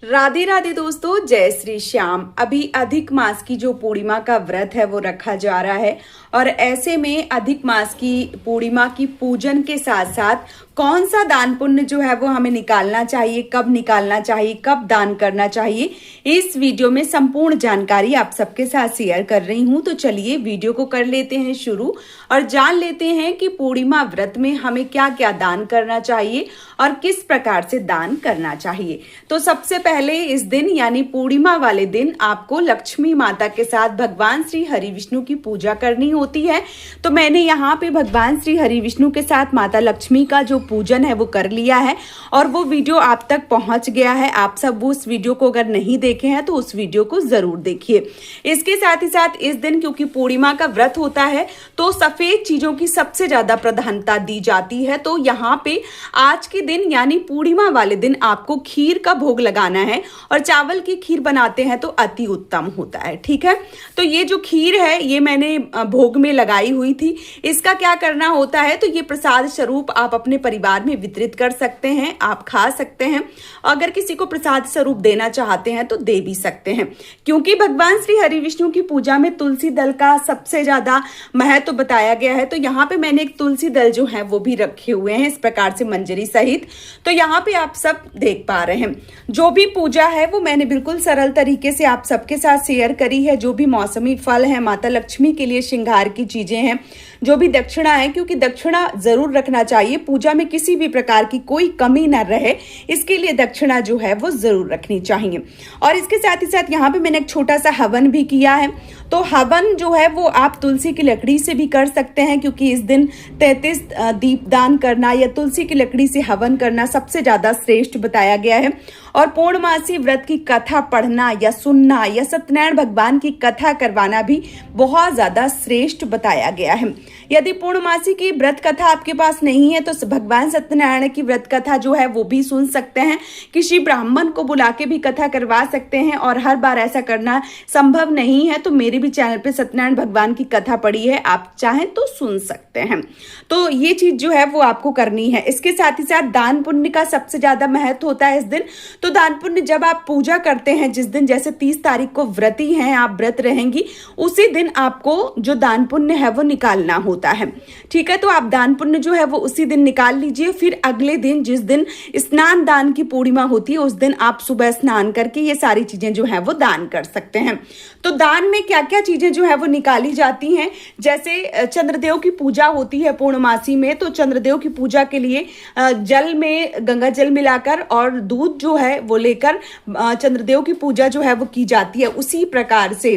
राधे राधे दोस्तों, जय श्री श्याम। अभी अधिक मास की जो पूर्णिमा का व्रत है वो रखा जा रहा है और ऐसे में अधिक मास की पूर्णिमा की पूजन के साथ साथ कौन सा दान पुण्य जो है वो हमें निकालना चाहिए, कब निकालना चाहिए, कब दान करना चाहिए, इस वीडियो में संपूर्ण जानकारी आप सबके साथ शेयर कर रही हूं। तो चलिए वीडियो को कर लेते हैं शुरू और जान लेते हैं कि पूर्णिमा व्रत में हमें क्या क्या दान करना चाहिए और किस प्रकार से दान करना चाहिए। तो सबसे पहले इस दिन यानी पूर्णिमा वाले दिन आपको लक्ष्मी माता के साथ भगवान श्री हरि विष्णु की पूजा करनी होती है। तो मैंने यहाँ पे भगवान श्री हरि विष्णु के साथ माता लक्ष्मी का जो पूजन है वो कर लिया है और वो वीडियो आप तक पहुंच गया है। आप सब उस वीडियो को अगर नहीं देखे हैं तो उस वीडियो को जरूर देखिए। इसके साथ ही साथ इस दिन क्योंकि पूर्णिमा का व्रत होता है तो सफेद चीजों की सबसे ज्यादा प्रधानता दी जाती है। तो यहाँ पे आज के दिन यानी पूर्णिमा वाले दिन आपको खीर का भोग लगाना है और चावल की खीर बनाते हैं तो अति उत्तम होता है। ठीक है, तो ये जो खीर है ये मैंने भोग में लगाई हुई थी। इसका क्या करना होता है, तो ये प्रसाद स्वरूप आप अपने परिवार में वितरित कर सकते हैं, आप खा सकते हैं। अगर किसी को प्रसाद स्वरूप देना चाहते हैं तो दे भी सकते हैं। क्योंकि भगवान श्री हरि विष्णु की पूजा में तुलसी दल का सबसे ज्यादा महत्व बताया गया है। तो यहाँ पे मैंने एक तुलसी दल जो है वो भी रखे हुए हैं इस प्रकार से मंजरी सहित। तो यहाँ पे आप सब देख पा रहे हैं जो भी पूजा है वो मैंने बिल्कुल सरल तरीके से आप सबके साथ शेयर करी है। जो भी मौसमी फल है, माता लक्ष्मी के लिए श्रृंगार की चीजें हैं, जो भी दक्षिणा है, क्योंकि दक्षिणा जरूर रखना चाहिए, पूजा में किसी भी प्रकार की कोई कमी ना रहे, इसके लिए दक्षिणा जो है वो जरूर रखनी चाहिए। और इसके साथ ही साथ यहाँ पे मैंने एक छोटा सा हवन भी किया है। तो हवन जो है वो आप तुलसी की लकड़ी से भी कर सकते हैं, क्योंकि इस दिन 33 दीपदान करना या तुलसी की लकड़ी से हवन करना सबसे ज्यादा श्रेष्ठ बताया गया है। और पूर्णमासी व्रत की कथा पढ़ना या सुनना या सत्यनारायण भगवान की कथा करवाना भी बहुत ज्यादा श्रेष्ठ बताया गया है। यदि पूर्णमासी की व्रत कथा आपके पास नहीं है तो भगवान सत्यनारायण की व्रत कथा जो है वो भी सुन सकते हैं। किसी ब्राह्मण को बुला के भी कथा करवा सकते हैं और हर बार ऐसा करना संभव नहीं है तो मेरे भी चैनल पे सत्यनारायण भगवान की कथा पड़ी है, आप चाहें तो सुन सकते हैं। तो ये चीज जो है वो आपको करनी है। इसके साथ ही साथ दान पुण्य का सबसे ज्यादा महत्व होता है इस दिन। तो दान पुण्य जब आप पूजा करते हैं, जिस दिन जैसे 30 तारीख को व्रती हैं, आप व्रत रहेंगी, उसी दिन आपको जो दान पुण्य है वो निकालना होता है। ठीक है, तो आप दान पुण्य जो है वो उसी दिन निकाल लीजिए। फिर अगले दिन जिस दिन स्नान दान की पूर्णिमा होती है उस दिन आप सुबह स्नान करके ये सारी चीजें जो है वो दान कर सकते हैं। तो दान में क्या क्या चीजें जो है वो निकाली जाती हैं, जैसे चंद्रदेव की पूजा होती है पूर्णमासी में, तो चंद्रदेव की पूजा के लिए जल में गंगा जल मिलाकर और दूध जो है वो लेकर चंद्रदेव की पूजा जो है वो की जाती है। उसी प्रकार से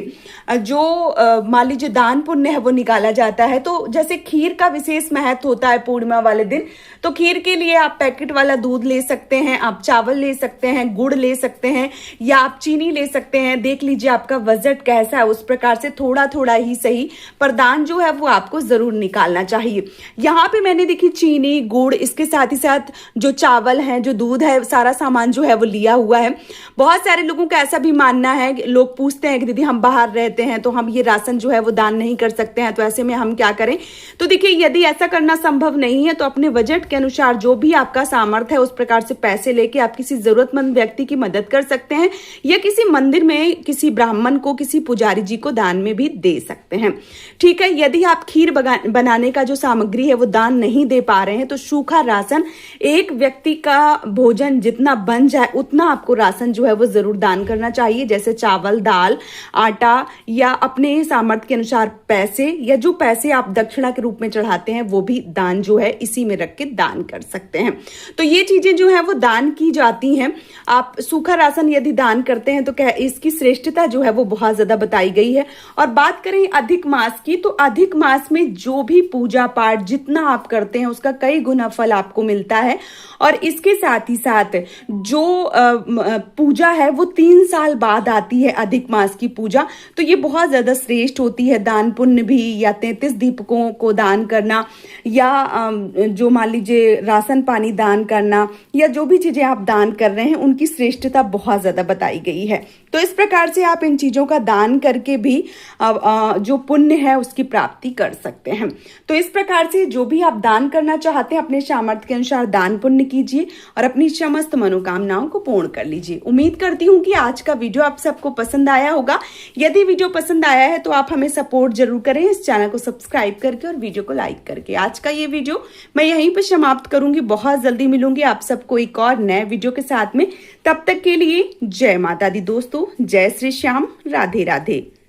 जो मान लीजिए दान पुण्य है वो निकाला जाता है। तो जैसे खीर का विशेष महत्व होता है पूर्णिमा वाले दिन, तो खीर के लिए आप पैकेट वाला दूध ले सकते हैं, आप चावल ले सकते हैं, गुड़ ले सकते हैं या आप चीनी ले सकते हैं। देख लीजिए आपका बजट कैसा है, उस प्रकार से थोड़ा थोड़ा ही सही पर दान जो है वो आपको जरूर निकालना चाहिए। यहाँ पे मैंने देखी चीनी, गुड़, इसके साथ ही साथ जो चावल है, जो दूध है, सारा सामान जो है वो लिया हुआ है। बहुत सारे लोगों का ऐसा भी मानना है, लोग पूछते हैं कि दीदी हम बाहर रहते हैं तो हम ये राशन जो है वो दान नहीं कर सकते हैं, तो ऐसे में हम क्या करें। तो देखिए यदि ऐसा करना संभव नहीं है तो अपने बजट के अनुसार जो भी आपका सामर्थ्य है उस प्रकार से पैसे लेके आप किसी जरूरतमंद व्यक्ति की मदद कर सकते हैं या किसी मंदिर में किसी ब्राह्मण को, किसी पुजारी जी को दान में भी दे सकते हैं। ठीक है, यदि आप खीर बनाने का जो सामग्री है वो दान नहीं दे पा रहे हैं तो सूखा राशन, एक व्यक्ति का भोजन जितना बन जाए उतना आपको राशन जो है वो जरूर दान करना चाहिए। जैसे चावल, दाल, आटा या अपने सामर्थ्य के अनुसार पैसे या जो पैसे आप दक्षिणा के रूप में चढ़ाते हैं वो भी दान जो है इसी में रख के दान कर सकते हैं। तो ये चीजें जो है वो दान की जाती हैं। आप सूखा राशन यदि दान करते हैं तो क्या इसकी श्रेष्ठता जो है वो बहुत ज्यादा बताई गई है। और बात करें अधिक मास की, तो अधिक मास में जो भी पूजा पाठ जितना आप करते हैं उसका कई गुना फल आपको मिलता है। और इसके साथ ही साथ जो पूजा है वो 3 साल बाद आती है, अधिक मास की पूजा, तो ये बहुत ज्यादा श्रेष्ठ होती है। दान पुण्य भी या 33 दीपकों को दान करना या जो मान लीजिए चीजें, राशन पानी दान करना या जो भी चीजें आप दान कर रहे हैं उनकी श्रेष्ठता बहुत ज्यादा बताई गई है। तो इस प्रकार से आप इन चीजों का दान करके भी जो पुण्य है उसकी प्राप्ति कर सकते हैं। तो इस प्रकार से जो भी आप दान करना चाहते हैं अपने सामर्थ्य के अनुसार दान पुण्य कीजिए और अपनी समस्त मनोकामनाओं को पूर्ण कर लीजिए। उम्मीद करती हूँ कि आज का वीडियो आप सबको पसंद आया होगा। यदि वीडियो पसंद आया है तो आप हमें सपोर्ट जरूर करें इस चैनल को सब्सक्राइब करके और वीडियो को लाइक करके। आज का ये वीडियो मैं यहीं पर समाप्त करूंगी। बहुत जल्दी मिलूंगी आप सबको एक और नए वीडियो के साथ में। तब तक के लिए जय माता दी दोस्तों, जय श्री श्याम, राधे राधे।